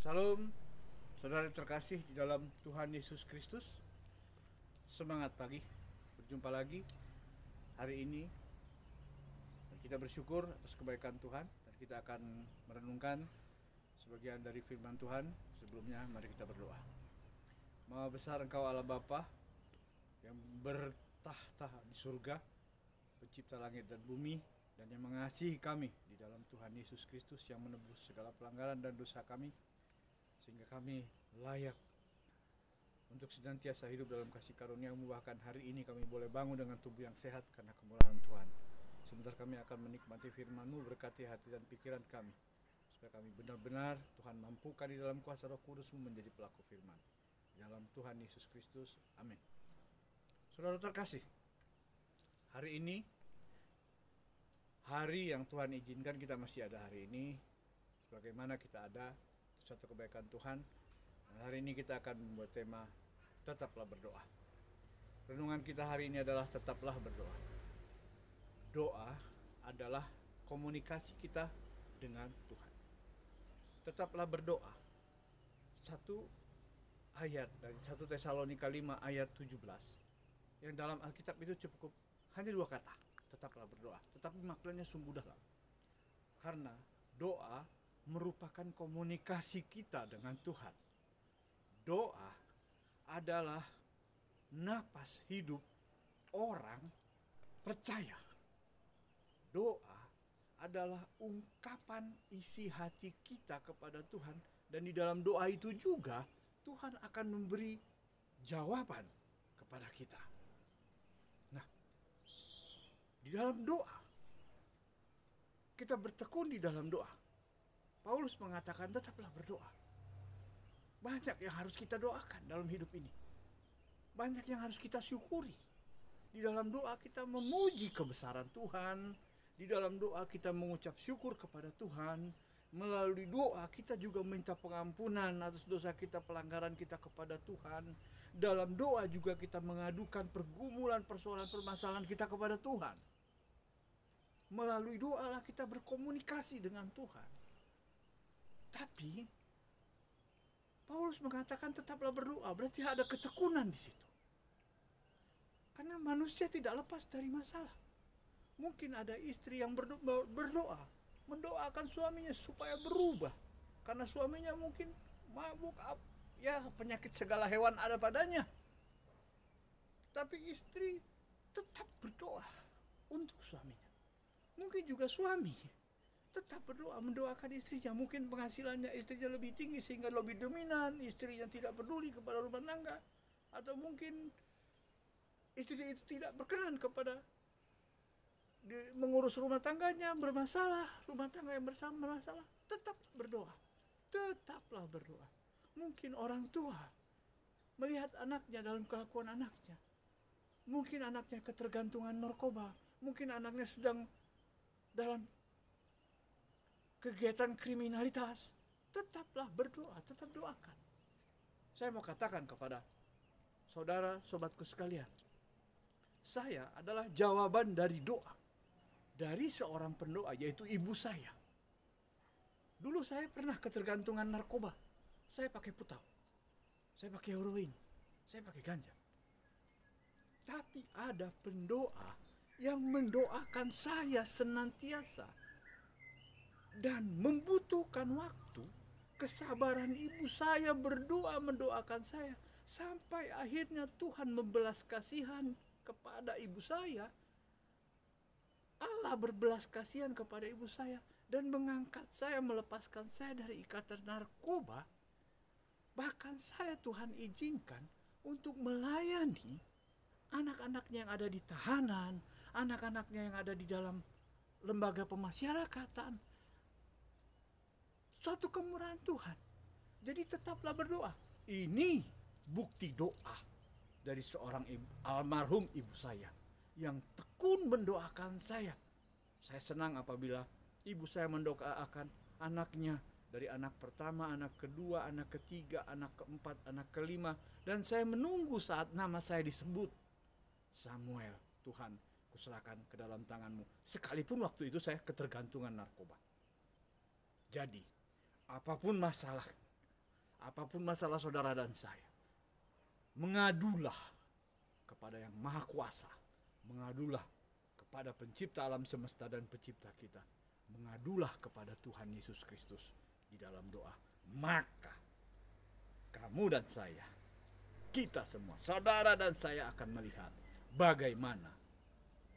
Salam, saudara terkasih di dalam Tuhan Yesus Kristus. Semangat pagi, berjumpa lagi hari ini. Dan kita bersyukur atas kebaikan Tuhan, dan kita akan merenungkan sebagian dari firman Tuhan. Sebelumnya mari kita berdoa. Maha besar Engkau Allah Bapa yang bertahta di surga, pencipta langit dan bumi, dan yang mengasihi kami di dalam Tuhan Yesus Kristus yang menebus segala pelanggaran dan dosa kami, sehingga kami layak untuk senantiasa hidup dalam kasih karunia-Mu. Bahkan hari ini kami boleh bangun dengan tubuh yang sehat karena kemurahan Tuhan. Sebentar kami akan menikmati firman-Mu, berkati hati dan pikiran kami, supaya kami benar-benar Tuhan mampukan di dalam kuasa Roh Kudus-Mu menjadi pelaku firman. Di dalam Tuhan Yesus Kristus, amin. Saudara terkasih, hari ini hari yang Tuhan izinkan kita masih ada hari ini, sebagaimana kita ada suatu kebaikan Tuhan. Dan hari ini kita akan membuat tema tetaplah berdoa. Renungan kita hari ini adalah tetaplah berdoa. Doa adalah komunikasi kita dengan Tuhan. Tetaplah berdoa. Satu ayat dari 1 Tesalonika 5 ayat 17 yang dalam Alkitab itu cukup hanya dua kata, tetaplah berdoa. Tetapi maknanya sungguh dalam. Karena doa merupakan komunikasi kita dengan Tuhan. Doa adalah napas hidup orang percaya. Doa adalah ungkapan isi hati kita kepada Tuhan, dan di dalam doa itu juga Tuhan akan memberi jawaban kepada kita. Nah, di dalam doa kita bertekun di dalam doa. Paulus mengatakan tetaplah berdoa. Banyak yang harus kita doakan dalam hidup ini. Banyak yang harus kita syukuri. Di dalam doa kita memuji kebesaran Tuhan. Di dalam doa kita mengucap syukur kepada Tuhan. Melalui doa kita juga minta pengampunan atas dosa kita, pelanggaran kita kepada Tuhan. Dalam doa juga kita mengadukan pergumulan, persoalan, permasalahan kita kepada Tuhan. Melalui doa lah kita berkomunikasi dengan Tuhan. Tapi Paulus mengatakan tetaplah berdoa, berarti ada ketekunan di situ. Karena manusia tidak lepas dari masalah. Mungkin ada istri yang berdoa, mendoakan suaminya supaya berubah. Karena suaminya mungkin mabuk, ya penyakit segala hewan ada padanya. Tapi istri tetap berdoa untuk suaminya. Mungkin juga suami tetap berdoa, mendoakan istrinya. Mungkin penghasilannya istrinya lebih tinggi sehingga lebih dominan, istrinya tidak peduli kepada rumah tangga. Atau mungkin istrinya itu tidak berkenan kepada mengurus rumah tangganya, bermasalah, rumah tangga yang bersama bermasalah. Tetap berdoa, tetaplah berdoa. Mungkin orang tua melihat anaknya dalam kelakuan anaknya. Mungkin anaknya ketergantungan narkoba. Mungkin anaknya sedang dalam kegiatan kriminalitas. Tetaplah berdoa, tetap doakan. Saya mau katakan kepada saudara, sobatku sekalian, saya adalah jawaban dari doa dari seorang pendoa, yaitu ibu saya. Dulu saya pernah ketergantungan narkoba. Saya pakai putau, saya pakai heroin, saya pakai ganja. Tapi ada pendoa yang mendoakan saya senantiasa. Dan membutuhkan waktu, kesabaran ibu saya berdoa mendoakan saya. Sampai akhirnya Tuhan membelas kasihan kepada ibu saya. Allah berbelas kasihan kepada ibu saya. Dan mengangkat saya, melepaskan saya dari ikatan narkoba. Bahkan saya Tuhan izinkan untuk melayani anak-anaknya yang ada di tahanan. Anak-anaknya yang ada di dalam lembaga pemasyarakatan. Suatu kemurahan Tuhan. Jadi tetaplah berdoa. Ini bukti doa dari seorang almarhum ibu saya yang tekun mendoakan saya. Saya senang apabila ibu saya mendoakan anaknya, dari anak pertama, anak kedua, anak ketiga, anak keempat, anak kelima. Dan saya menunggu saat nama saya disebut. Samuel, Tuhan, kuserahkan ke dalam tangan-Mu. Sekalipun waktu itu saya ketergantungan narkoba. Jadi apapun masalah apapun masalah saudara dan saya, mengadulah kepada yang maha kuasa, mengadulah kepada pencipta alam semesta dan pencipta kita, mengadulah kepada Tuhan Yesus Kristus di dalam doa. Maka kamu dan saya, kita semua, saudara dan saya akan melihat bagaimana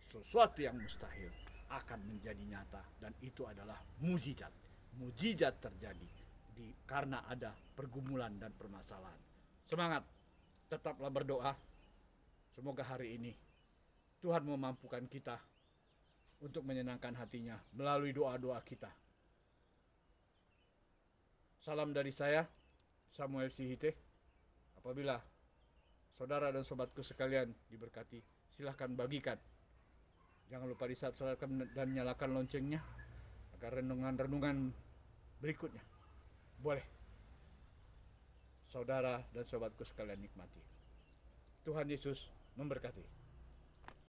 sesuatu yang mustahil akan menjadi nyata, dan itu adalah mukjizat. Mukjizat terjadi karena ada pergumulan dan permasalahan. Semangat, tetaplah berdoa. Semoga hari ini Tuhan memampukan kita untuk menyenangkan hatinya melalui doa-doa kita. Salam dari saya, Samuel Sihite. Apabila saudara dan sobatku sekalian diberkati, silahkan bagikan. Jangan lupa di-subscribe dan nyalakan loncengnya agar renungan-renungan berikutnya boleh saudara dan sobatku sekalian nikmati. Tuhan Yesus memberkati.